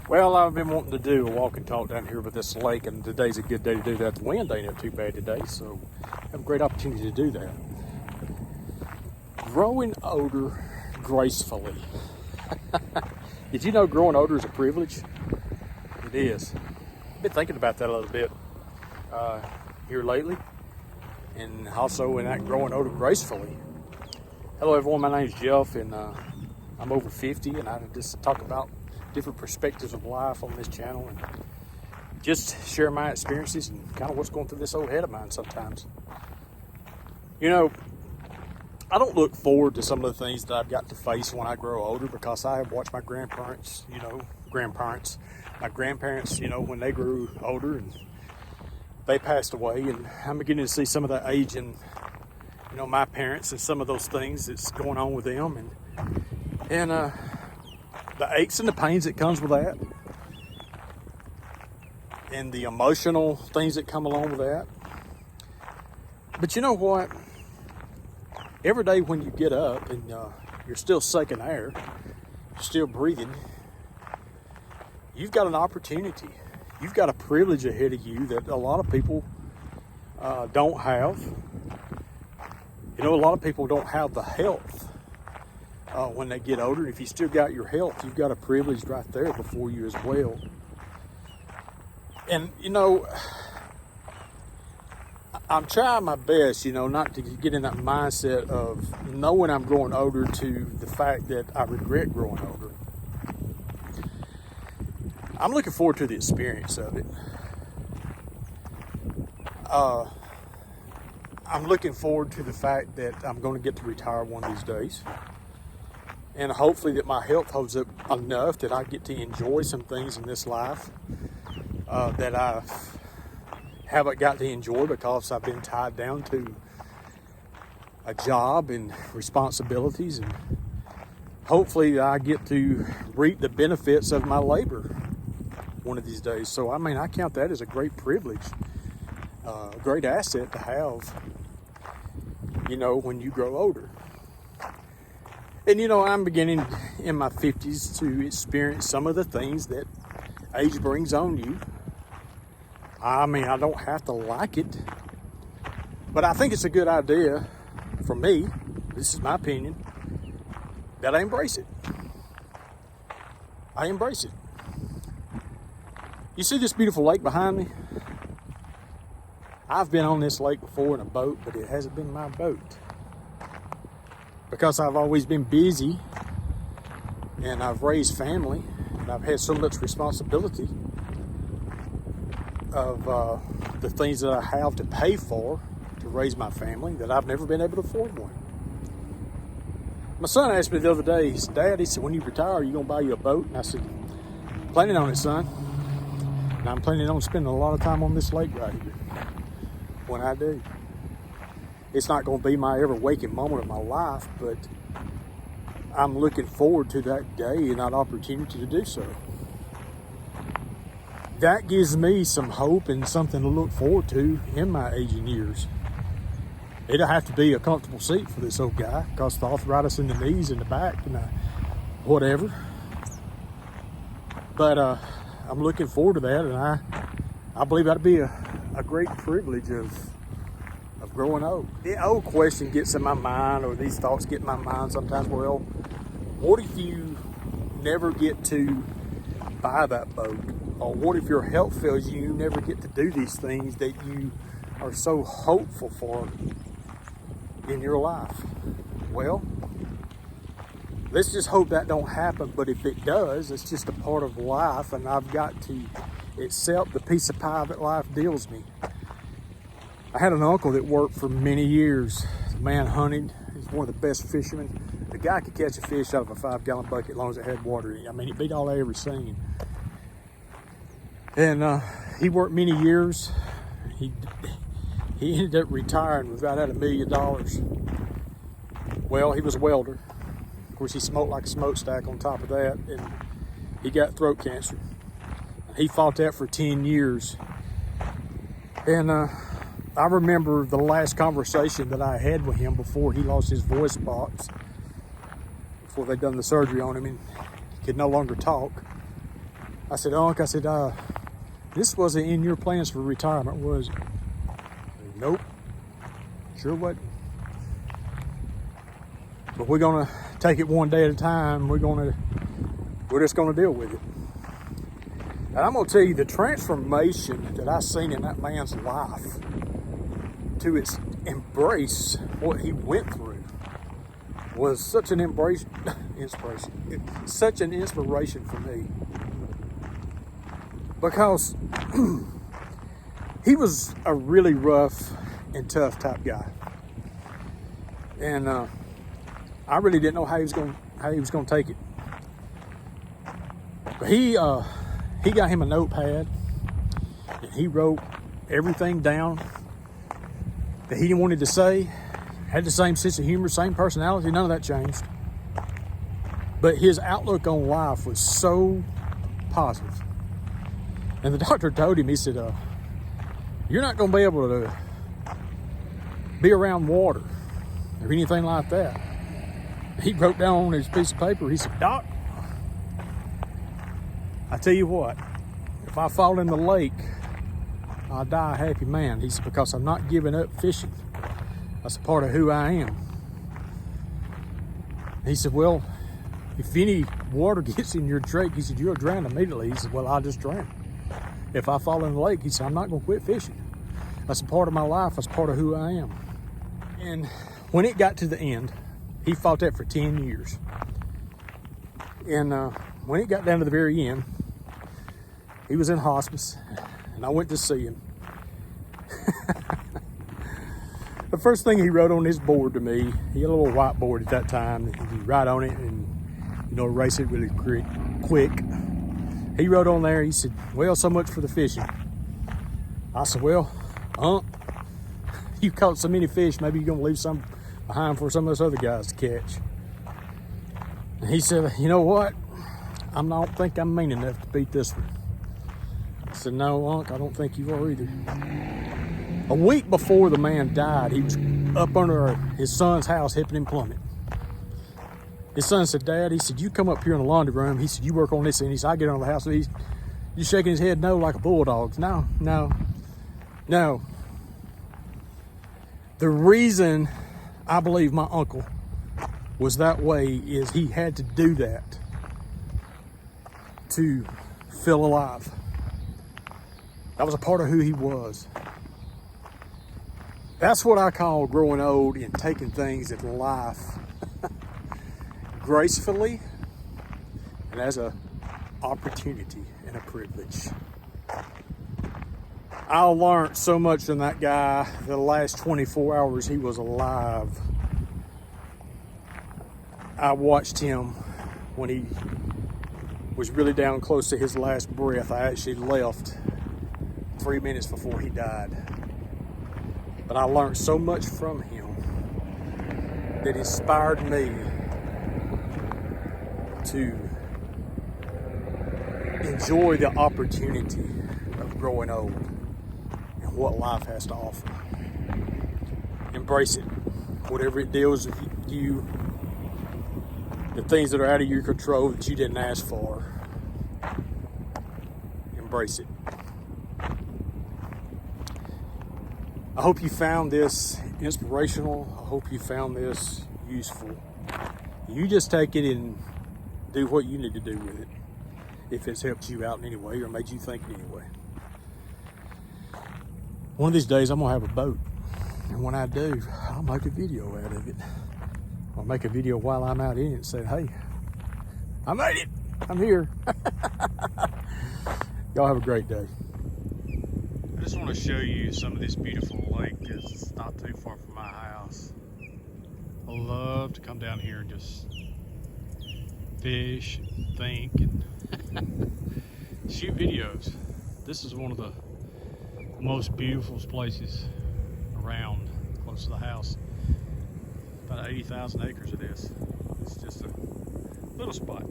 Well, I've been wanting to do a walk and talk down here by this lake, and today's a good day to do that. The wind ain't too bad today, so I have a great opportunity to do that. Growing odor gracefully. Did you know growing odor is a privilege? It is. I've been thinking about that a little bit here lately, and also in that growing odor gracefully. Hello everyone, my name is Jeff, and I'm over 50, and I just talk about different perspectives of life on this channel and just share my experiences and kind of what's going through this old head of mine sometimes. You know, I don't look forward to some of the things that I've got to face when I grow older, because I have watched my grandparents, my grandparents, when they grew older and they passed away, and I'm beginning to see some of that age in, my parents and some of those things that's going on with them, and the aches and the pains that comes with that, and the emotional things that come along with that. But you know what? Every day when you get up and you're still sucking air, you're still breathing, you've got an opportunity. You've got a privilege ahead of you that a lot of people don't have. A lot of people don't have the health when they get older. If you still got your health, you've got a privilege right there before you as well. And I'm trying my best, not to get in that mindset of knowing I'm growing older to the fact that I regret growing older. I'm looking forward to the experience of it. I'm looking forward to the fact that I'm going to get to retire one of these days. And hopefully that my health holds up enough that I get to enjoy some things in this life that I haven't got to enjoy because I've been tied down to a job and responsibilities. And hopefully I get to reap the benefits of my labor one of these days. So, I count that as a great privilege, a great asset to have, when you grow older. And, I'm beginning in my 50s to experience some of the things that age brings on you. I don't have to like it, but I think it's a good idea for me, this is my opinion, that I embrace it. I embrace it. You see this beautiful lake behind me? I've been on this lake before in a boat, but it hasn't been my boat, because I've always been busy and I've raised family and I've had so much responsibility of the things that I have to pay for to raise my family that I've never been able to afford one. My son asked me the other day, he said, "Dad," he said, "when you retire, are you going to buy you a boat?" And I said, "Planning on it, son. And I'm planning on spending a lot of time on this lake right here when I do. It's not going to be my ever waking moment of my life, but I'm looking forward to that day and that opportunity to do so." That gives me some hope and something to look forward to in my aging years. It'll have to be a comfortable seat for this old guy, because the arthritis in the knees and the back and whatever. But I'm looking forward to that, and I believe that'd be a great privilege of growing old. The old question gets in my mind, or these thoughts get in my mind sometimes, well, what if you never get to buy that boat? Or what if your health fails you, you never get to do these things that you are so hopeful for in your life? Well, let's just hope that don't happen, but if it does, it's just a part of life, and I've got to accept the piece of pie that life deals me. I had an uncle that worked for many years. The man hunted. He's one of the best fishermen. The guy could catch a fish out of a 5-gallon bucket as long as it had water in it. It beat all I ever seen. And he worked many years. He ended up retiring with about $1 million. Well, he was a welder. Of course, he smoked like a smokestack on top of that, and he got throat cancer. He fought that for 10 years. And I remember the last conversation that I had with him before he lost his voice box, before they'd done the surgery on him and he could no longer talk. I said, Unc, I said, this wasn't in your plans for retirement, was it? Nope, sure wasn't. But we're gonna take it one day at a time. We're just gonna deal with it. And I'm gonna tell you, the transformation that I seen in that man's life to embrace what he went through was such an such an inspiration for me. Because he was a really rough and tough type guy. And I really didn't know how he was gonna take it. But he got him a notepad and he wrote everything down that he wanted to say. Had the same sense of humor, same personality, none of that changed. But his outlook on life was so positive. And the doctor told him, he said, you're not gonna be able to be around water or anything like that. He wrote down on his piece of paper, he said, Doc, I tell you what, if I fall in the lake, I'll die a happy man. He said, because I'm not giving up fishing. That's a part of who I am. He said, well, if any water gets in your drink, he said, you'll drown immediately. He said, well, I'll just drown. If I fall in the lake, he said, I'm not gonna quit fishing. That's a part of my life, that's part of who I am. And when it got to the end, he fought that for 10 years. And when it got down to the very end, he was in hospice, and I went to see him. The first thing he wrote on his board to me, he had a little whiteboard at that time, and he'd write on it and, erase it really quick. He wrote on there, he said, well, so much for the fishing. I said, well, you caught so many fish, maybe you're gonna leave some behind for some of those other guys to catch. And he said, you know what? I don't think I'm mean enough to beat this one. I said, no, Unc, I don't think you are either. A week before the man died, he was up under his son's house helping him plumb it. His son said, Dad, he said, you come up here in the laundry room. He said, you work on this. And he said, I get on the house. He's shaking his head no like a bulldog. No. The reason I believe my uncle was that way is he had to do that to feel alive. That was a part of who he was. That's what I call growing old and taking things in life gracefully and as an opportunity and a privilege. I learned so much from that guy the last 24 hours he was alive. I watched him when he was really down close to his last breath. I actually left 3 minutes before he died. But I learned so much from him that inspired me to enjoy the opportunity of growing old and what life has to offer. Embrace it. Whatever it deals with you, the things that are out of your control that you didn't ask for, embrace it. I hope you found this inspirational. I hope you found this useful. You just take it and do what you need to do with it, if it's helped you out in any way or made you think in any way. One of these days I'm gonna have a boat, and when I do, I'll make a video out of it. I'll make a video while I'm out in it and say, hey, I made it, I'm here. Y'all have a great day. I just want to show you some of this beautiful lake because it's not too far from my house. I love to come down here and just fish and think and shoot videos. This is one of the most beautiful places around, close to the house. About 80,000 acres it is. It's just a little spot.